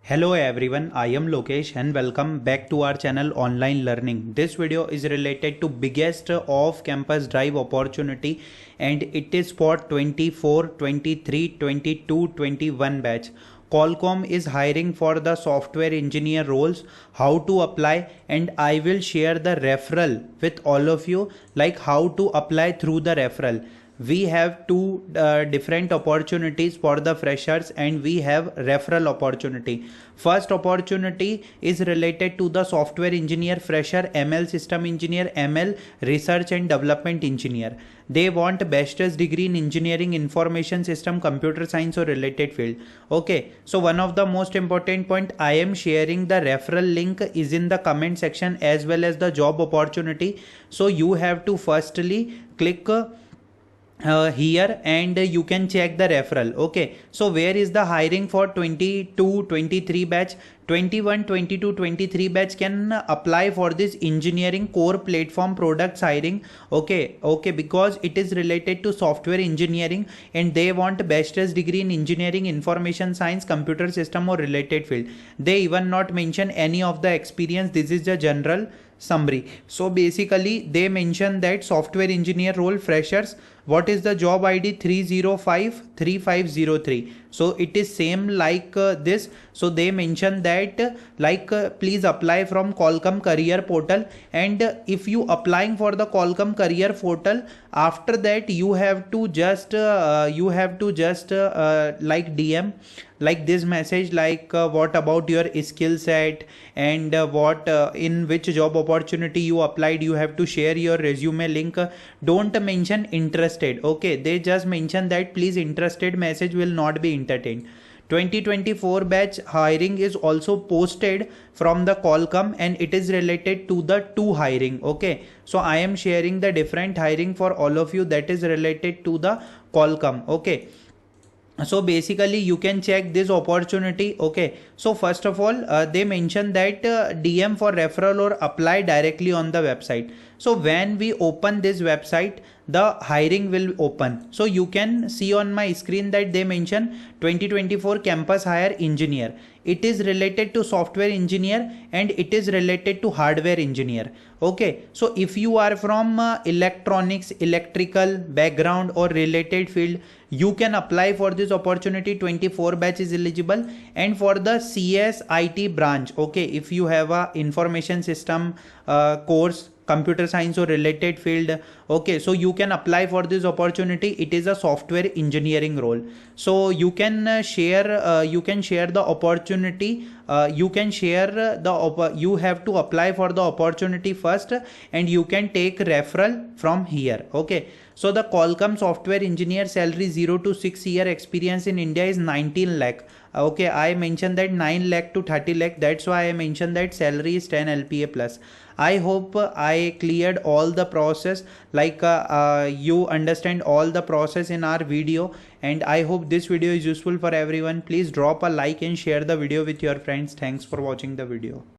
Hello everyone, I am Lokesh and welcome back to our channel Online Learning. This video is related to biggest off-campus drive opportunity and it is for 24, 23, 22, 21 batch. Qualcomm is hiring for the software engineer roles, how to apply, and I will share the referral with all of you, like how to apply through the referral. We have two different opportunities for the freshers and we have referral opportunity. First opportunity is related to the software engineer fresher, ML system engineer, ML research and development engineer. They want bachelor's degree in engineering, information system, computer science or related field. Okay, so one of the most important point, I am sharing the referral link is in the comment section as well as the job opportunity. So you have to firstly click here and you can check the referral. Okay, so where is the hiring for 22 23 batch? 21 22 23 batch can apply for this engineering core platform products hiring. Okay, because it is related to software engineering and they want bachelor's degree in engineering, information science, computer system or related field. They even not mention any of the experience. This is the general summary. So basically they mention that software engineer role freshers. What is the job ID? 3053503. So it is same like this. So they mention that please apply from Qualcomm career portal, and if you applying for the Qualcomm career portal, after that you have to just like DM like this message, like what about your skill set and what in which job opportunity you applied. You have to share your resume link. Don't mention interested. Okay, they just mention that please interested message will not be entertained. 2024 batch hiring is also posted from the Qualcomm and it is related to the two hiring. Okay, so I am sharing the different hiring for all of you that is related to the Qualcomm. Okay, so basically you can check this opportunity. Okay, so first of all they mention that DM for referral or apply directly on the website. So when we open this website, the hiring will open. So you can see on my screen that they mention 2024 campus hire engineer. It is related to software engineer and it is related to hardware engineer. Okay, so if you are from electronics, electrical background or related field, you can apply for this opportunity. 24 batch is eligible. And for the CS IT branch, okay, if you have a information system course, computer science or related field, okay, so you can apply for this opportunity. It is a software engineering role. So you can share the opportunity. You can share you have to apply for the opportunity first and you can take referral from here. Okay, so the Qualcomm software engineer salary 0 to 6 year experience in India is 19 lakh. Okay, I mentioned that 9 lakh to 30 lakh. That's why I mentioned that salary is 10 LPA plus. I hope I cleared all the process, like you understand all the process in our video, and I hope this video is useful for everyone. Please drop a like and share the video with your friends. Thanks for watching the video.